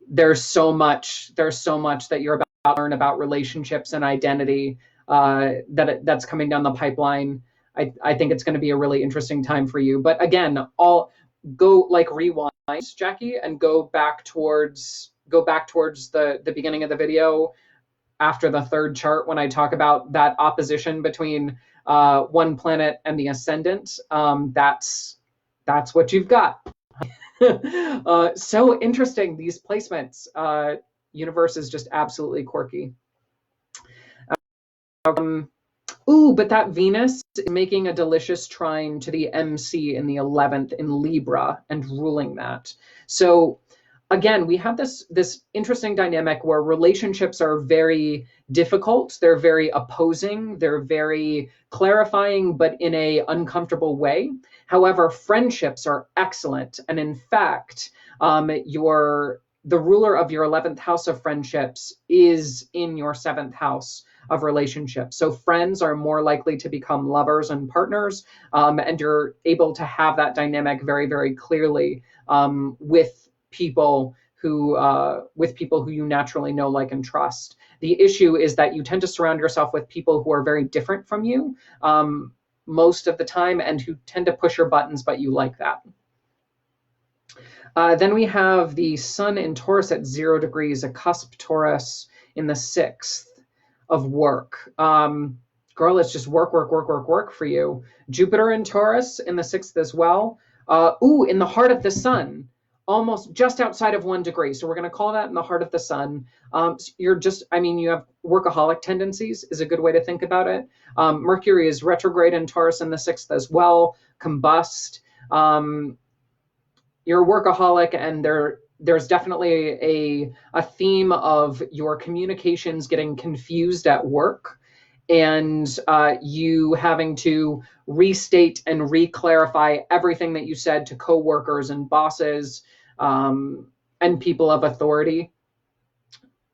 There's so much that you're about to learn about relationships and identity that's coming down the pipeline. I think it's going to be a really interesting time for you. But again, I'll go like rewind, Jackie, and go back towards the beginning of the video after the 3rd chart, when I talk about that opposition between one planet and the ascendant. That's what you've got. So interesting, these placements. Universe is just absolutely quirky. But that Venus is making a delicious trine to the MC in the 11th in Libra and ruling that. So again, we have this interesting dynamic where relationships are very difficult. They're very opposing. They're very clarifying, but in a uncomfortable way. However, friendships are excellent. And in fact, the ruler of your 11th house of friendships is in your 7th house of relationships. So friends are more likely to become lovers and partners, and you're able to have that dynamic very, very clearly with people who you naturally know, like, and trust. The issue is that you tend to surround yourself with people who are very different from you most of the time, and who tend to push your buttons, but you like that. Then we have the sun in Taurus at 0 degrees, a cusp Taurus in the 6th of work. Girl, it's just work for you. Jupiter in Taurus in the 6th as well. In the heart of the sun, almost just outside of 1 degree. So we're going to call that in the heart of the sun. You have workaholic tendencies is a good way to think about it. Mercury is retrograde in Taurus in the 6th as well. Combust. You're a workaholic, and there's definitely a theme of your communications getting confused at work, and you having to restate and re-clarify everything that you said to coworkers and bosses and people of authority.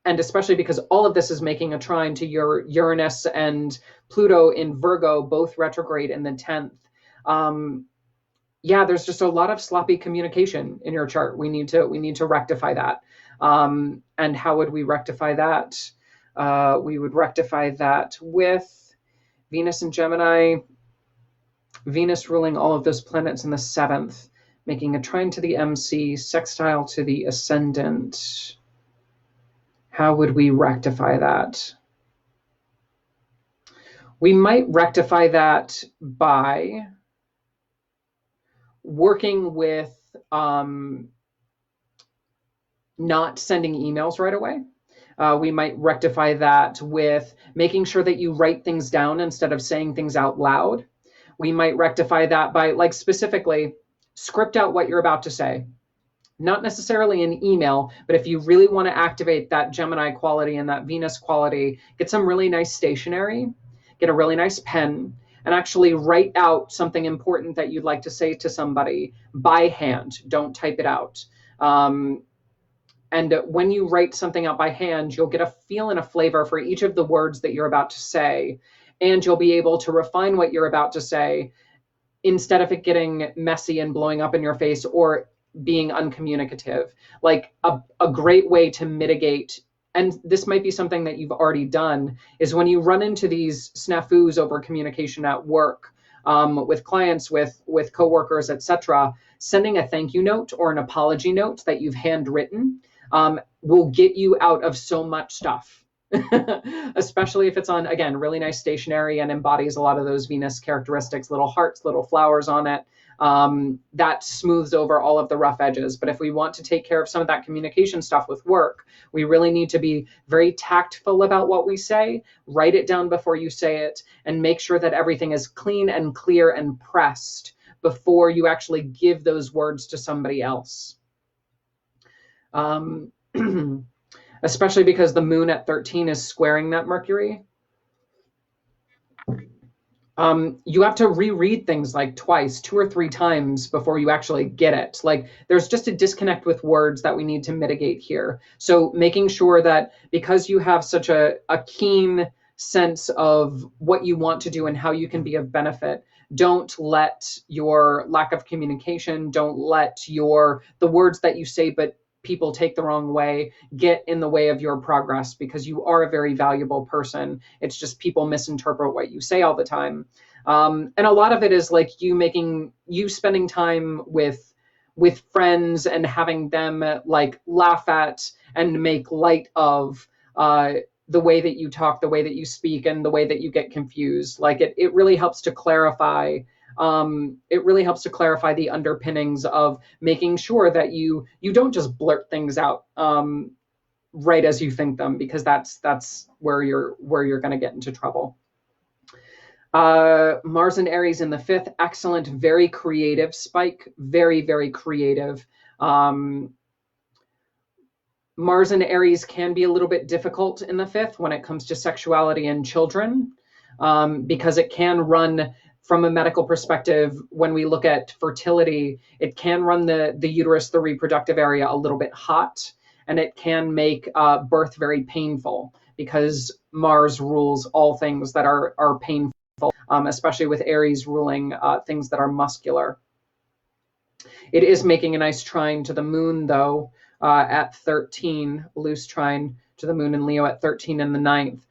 And especially because all of this is making a trine to your Uranus and Pluto in Virgo, both retrograde in the 10th. There's just a lot of sloppy communication in your chart. We need to rectify that. And how would we rectify that? We would rectify that with Venus and Gemini, Venus ruling all of those planets in the 7th, making a trine to the MC, sextile to the ascendant. How would we rectify that? We might rectify that by working with not sending emails right away. We might rectify that with making sure that you write things down instead of saying things out loud. We might rectify that by, like, specifically script out what you're about to say. Not necessarily an email, but if you really want to activate that Gemini quality and that Venus quality, get some really nice stationery, get a really nice pen, and actually write out something important that you'd like to say to somebody by hand. Don't type it out. And when you write something out by hand, you'll get a feel and a flavor for each of the words that you're about to say. And you'll be able to refine what you're about to say instead of it getting messy and blowing up in your face or being uncommunicative. Like a great way to mitigate, and this might be something that you've already done, is when you run into these snafus over communication at work, with clients, with coworkers, etc., sending a thank you note or an apology note that you've handwritten will get you out of so much stuff. Especially if it's on, again, really nice stationery and embodies a lot of those Venus characteristics, little hearts, little flowers on it. That smooths over all of the rough edges. But if we want to take care of some of that communication stuff with work, we really need to be very tactful about what we say, write it down before you say it, and make sure that everything is clean and clear and pressed before you actually give those words to somebody else. Especially because the moon at 13 is squaring that Mercury. You have to reread things like twice, 2 or 3 times before you actually get it. Like, there's just a disconnect with words that we need to mitigate here. So making sure that because you have such a keen sense of what you want to do and how you can be of benefit, don't let your lack of communication, don't let the words that you say but people take the wrong way get in the way of your progress, because you are a very valuable person. It's just people misinterpret what you say all the time. And a lot of it is like you spending time with friends and having them like laugh at and make light of the way that you talk, the way that you speak, and the way that you get confused. Like it really helps to clarify. It really helps to clarify the underpinnings of making sure that you don't just blurt things out right as you think them, because that's where you're going to get into trouble. Mars and Aries in the 5th, excellent, very creative spike, very, very creative. Mars and Aries can be a little bit difficult in the 5th when it comes to sexuality and children, because it can run, from a medical perspective, when we look at fertility, it can run the uterus, the reproductive area, a little bit hot, and it can make birth very painful, because Mars rules all things that are painful, especially with Aries ruling things that are muscular. It is making a nice trine to the moon, though, at 13, loose trine to the moon in Leo at 13 in the 9th.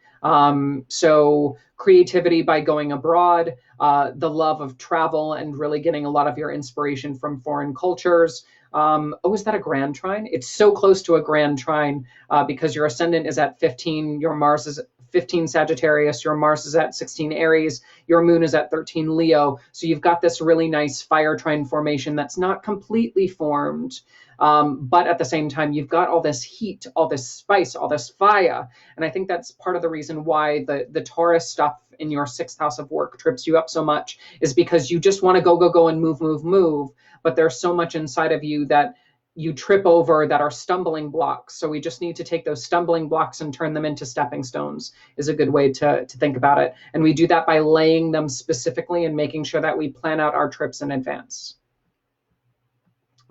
So creativity by going abroad, the love of travel and really getting a lot of your inspiration from foreign cultures. Is that a grand trine? It's so close to a grand trine because your ascendant is at 15, your Mars is 15 Sagittarius, your Mars is at 16 Aries, your moon is at 13 Leo. So you've got this really nice fire trine formation that's not completely formed. But at the same time, you've got all this heat, all this spice, all this fire. And I think that's part of the reason why the Taurus stuff in your 6th house of work trips you up so much, is because you just want to go and move. But there's so much inside of you that you trip over that are stumbling blocks. So we just need to take those stumbling blocks and turn them into stepping stones, is a good way to think about it. And we do that by laying them specifically and making sure that we plan out our trips in advance.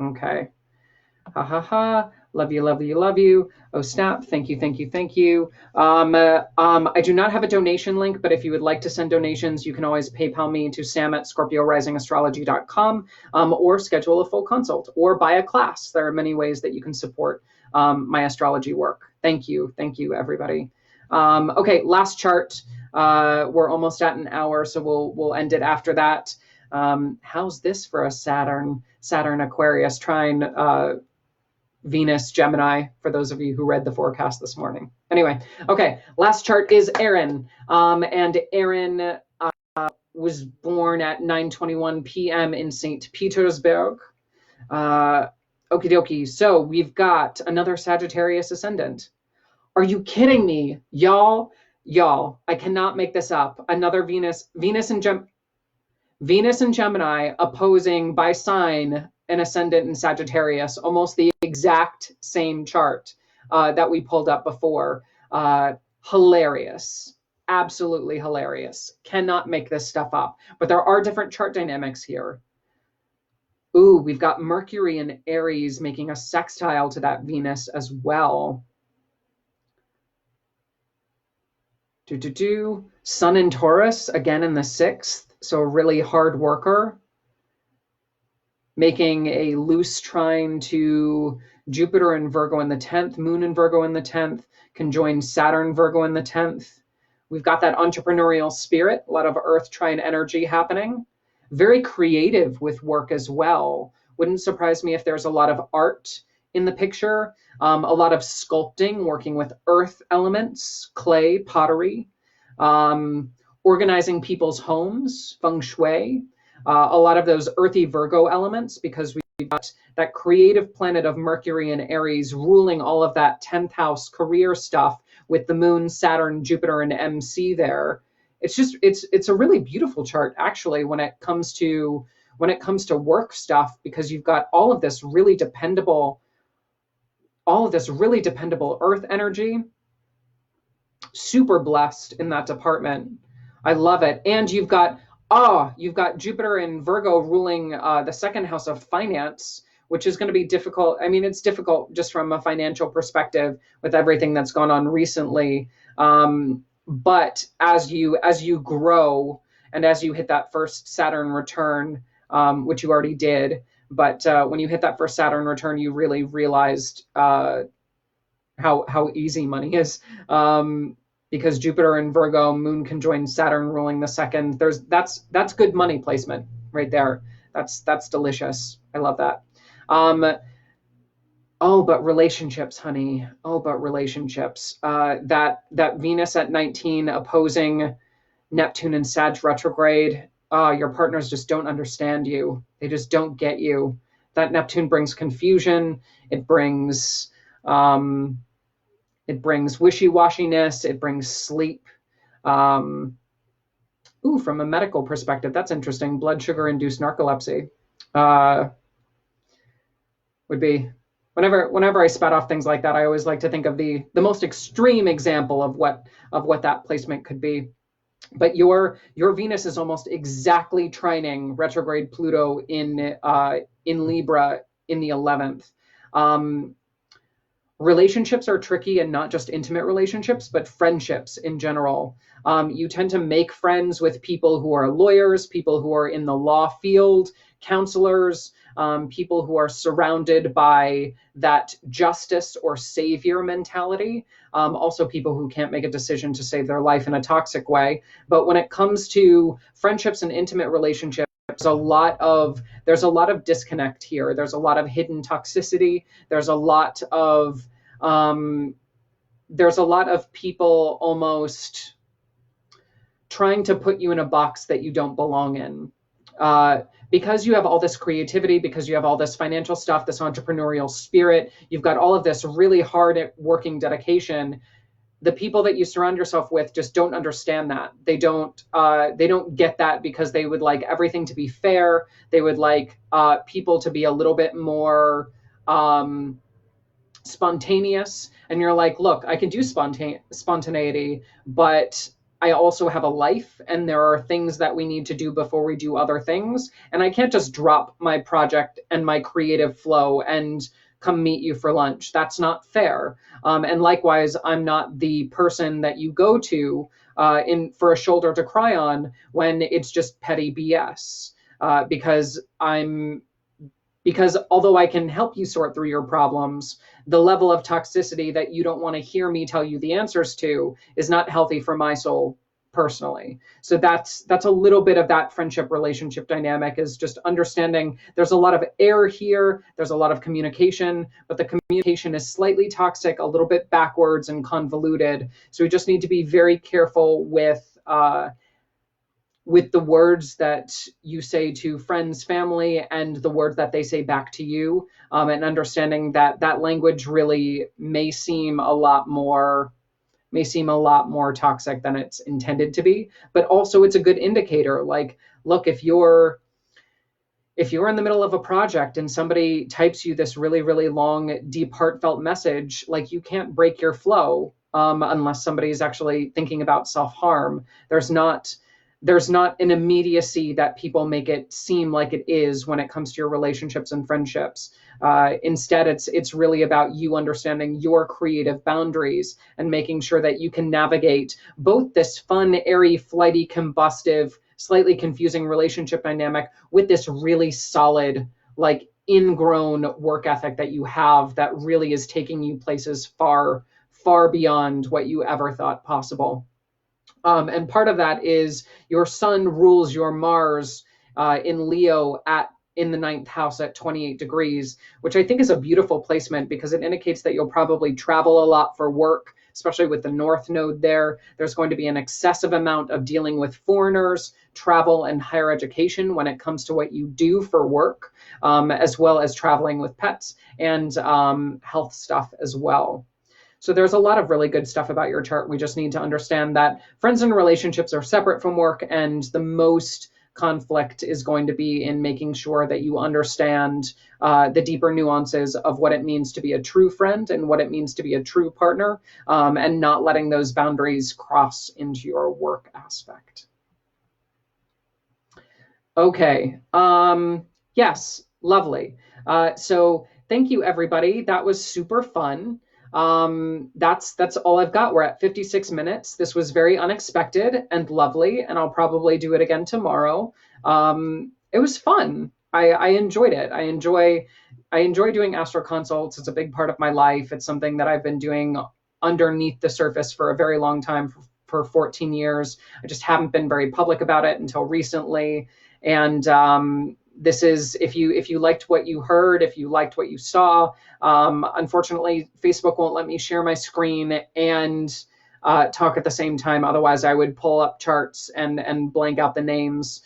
Okay. Ha ha ha. Love you. Oh, snap. Thank you. I do not have a donation link, but if you would like to send donations, you can always PayPal me to sam@scorpiorisingastrology.com, or schedule a full consult or buy a class. There are many ways that you can support my astrology work. Thank you, everybody. Okay, last chart. We're almost at an hour, so we'll end it after that. How's this for a Saturn Aquarius trine Venus, Gemini, for those of you who read the forecast this morning. Anyway, okay, last chart is Aaron. And Aaron was born at 9:21 p.m. in St. Petersburg. Okie dokie. So we've got another Sagittarius ascendant. Are you kidding me? Y'all, I cannot make this up. Another Venus and Gemini opposing by sign an ascendant in Sagittarius, almost the exact same chart that we pulled up before. Hilarious. Absolutely hilarious. Cannot make this stuff up. But there are different chart dynamics here. Ooh, we've got Mercury in Aries making a sextile to that Venus as well. Sun in Taurus, again in the 6th. So a really hard worker. Making a loose trine to Jupiter and Virgo in the 10th, Moon and Virgo in the 10th, can join Saturn, Virgo in the 10th. We've got that entrepreneurial spirit, a lot of Earth trine energy happening. Very creative with work as well. Wouldn't surprise me if there's a lot of art in the picture, a lot of sculpting, working with earth elements, clay, pottery, organizing people's homes, feng shui, a lot of those earthy Virgo elements, because we've got that creative planet of Mercury and Aries ruling all of that 10th house career stuff with the Moon, Saturn, Jupiter, and MC there. It's a really beautiful chart, actually, when it comes to work stuff, because you've got all of this really dependable earth energy. Super blessed in that department. I love it. And you've got Jupiter and Virgo ruling the 2nd house of finance, which is going to be difficult. I mean, it's difficult just from a financial perspective with everything that's gone on recently. But as you grow and as you hit that first Saturn return, which you already did, but when you hit that first Saturn return, you really realized how easy money is. Because Jupiter and Virgo, Moon can join Saturn ruling the 2nd. That's good money placement right there. That's delicious. I love that. Oh, but relationships, honey. Oh, but relationships. That Venus at 19 opposing Neptune and Sag retrograde. Your partners just don't understand you. They just don't get you. That Neptune brings confusion. It brings wishy-washiness. It brings sleep. From a medical perspective, that's interesting. Blood sugar-induced narcolepsy would be. Whenever I spout off things like that, I always like to think of the most extreme example of what that placement could be. But your Venus is almost exactly trining retrograde Pluto in Libra in the 11th. Relationships are tricky, and not just intimate relationships, but friendships in general. You tend to make friends with people who are lawyers, people who are in the law field, counselors, people who are surrounded by that justice or savior mentality. Also people who can't make a decision to save their life in a toxic way. But when it comes to friendships and intimate relationships, there's a lot of disconnect here. There's a lot of hidden toxicity. There's a lot of people almost trying to put you in a box that you don't belong in. Because you have all this creativity, because you have all this financial stuff, this entrepreneurial spirit, you've got all of this really hard at working dedication. The people that you surround yourself with just don't understand that. They don't get that, because they would like everything to be fair. They would like people to be a little bit more spontaneous. And you're like, look, I can do spontaneity, but I also have a life, and there are things that we need to do before we do other things. And I can't just drop my project and my creative flow and come meet you for lunch. That's not fair. And likewise, I'm not the person that you go to for a shoulder to cry on when it's just petty BS. Because although I can help you sort through your problems, the level of toxicity that you don't want to hear me tell you the answers to is not healthy for my soul personally. So that's a little bit of that friendship relationship dynamic, is just understanding there's a lot of air here, there's a lot of communication, but the communication is slightly toxic, a little bit backwards and convoluted. So we just need to be very careful with the words that you say to friends, family, and the words that they say back to you, and understanding that that language really may seem a lot more toxic than it's intended to be. But also it's a good indicator. Like, look, if you're in the middle of a project and somebody types you this really, really long, deep, heartfelt message, like, you can't break your flow unless somebody's actually thinking about self-harm. There's not an immediacy that people make it seem like it is when it comes to your relationships and friendships. Instead, it's really about you understanding your creative boundaries and making sure that you can navigate both this fun, airy, flighty, combustive, slightly confusing relationship dynamic with this really solid, like, ingrown work ethic that you have that really is taking you places far, far beyond what you ever thought possible. And part of that is your sun rules your Mars in Leo in the ninth house at 28 degrees, which I think is a beautiful placement because it indicates that you'll probably travel a lot for work, especially with the North Node there. There's going to be an excessive amount of dealing with foreigners, travel, and higher education when it comes to what you do for work, as well as traveling with pets and health stuff as well. So there's a lot of really good stuff about your chart. We just need to understand that friends and relationships are separate from work, and the most conflict is going to be in making sure that you understand the deeper nuances of what it means to be a true friend and what it means to be a true partner, and not letting those boundaries cross into your work aspect. Okay. Yes, lovely. So thank you, everybody. That was super fun. That's all I've got. We're at 56 minutes. This was very unexpected and lovely, and I'll probably do it again tomorrow. It was fun. I enjoyed it. I enjoy doing Astro consults. It's a big part of my life. It's something that I've been doing underneath the surface for a very long time, for 14 years. I just haven't been very public about it until recently. And this is, if you liked what you heard, if you liked what you saw, unfortunately, Facebook won't let me share my screen and talk at the same time. Otherwise, I would pull up charts and blank out the names.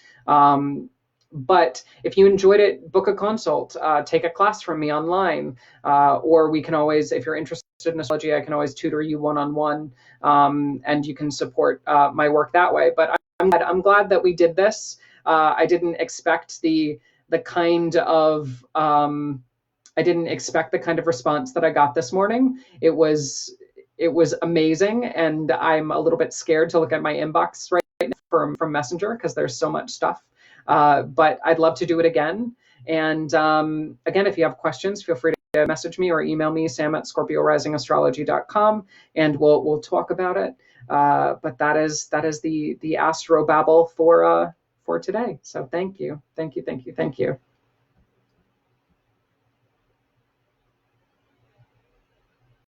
But if you enjoyed it, book a consult, take a class from me online, or we can always, if you're interested in astrology, I can always tutor you one-on-one, and you can support my work that way. But I'm glad that we did this. I didn't expect the kind of I didn't expect the kind of response that I got this morning. It was amazing, and I'm a little bit scared to look at my inbox right now from Messenger because there's so much stuff. But I'd love to do it again. And again, if you have questions, feel free to message me or email me, sam@scorpiorisingastrology.com, and we'll talk about it. But that is the Astro Babble for today. So thank you.